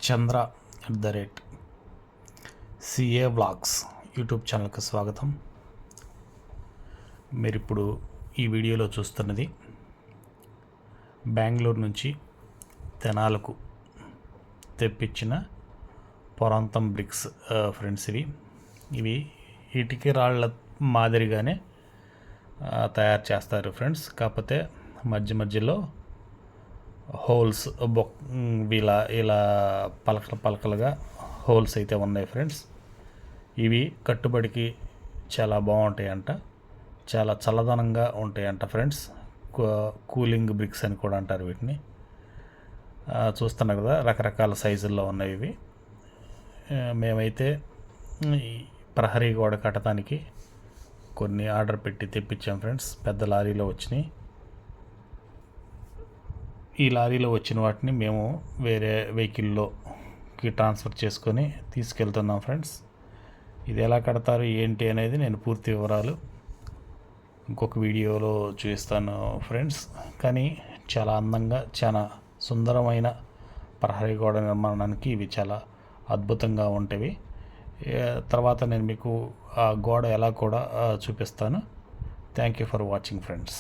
చంద్ర@CA vlogs YouTube ఛానల్కి స్వాగతం. మీరిప్పుడు ఈ వీడియోలో చూస్తున్నది బెంగళూరు నుంచి తెనాలకు తెప్పించిన పొరంతం బ్రిక్స్ ఫ్రెండ్స్. ఇవి ఇటుక రాళ్ళ మాదిరిగానే తయారు చేస్తారు ఫ్రెండ్స్. కాకపోతే మధ్యలో హోల్స్ ఇలా పలకలుగా హోల్స్ అయితే ఉన్నాయి ఫ్రెండ్స్. ఇవి కట్టుబడికి చాలా బాగుంటాయంట, చాలా చల్లదనంగా ఉంటాయంట ఫ్రెండ్స్. కూలింగ్ బ్రిక్స్ అని కూడా అంటారు వీటిని. చూస్తున్నారు కదా, రకరకాల సైజుల్లో ఉన్నాయి ఇవి. మేమైతే ఈ ప్రహరీ గోడ కట్టడానికి కొన్ని ఆర్డర్ పెట్టి తెప్పించాం ఫ్రెండ్స్. పెద్ద లారీలో వచ్చినాయి. ఈ లారీలో వచ్చిన వాటిని మేము వేరే వెహికల్లోకి ట్రాన్స్ఫర్ చేసుకొని తీసుకెళ్తున్నాం ఫ్రెండ్స్. ఇది ఎలా కడతారు ఏంటి అనేది నేను పూర్తి వివరాలు ఇంకొక వీడియోలో చూపిస్తాను ఫ్రెండ్స్. కానీ చాలా అందంగా, చాలా సుందరమైన ప్రహరీ గోడ నిర్మాణానికి ఇవి చాలా అద్భుతంగా ఉంటాయి. తర్వాత నేను మీకు ఆ గోడ ఎలా కూడా చూపిస్తాను. Thank you for watching friends.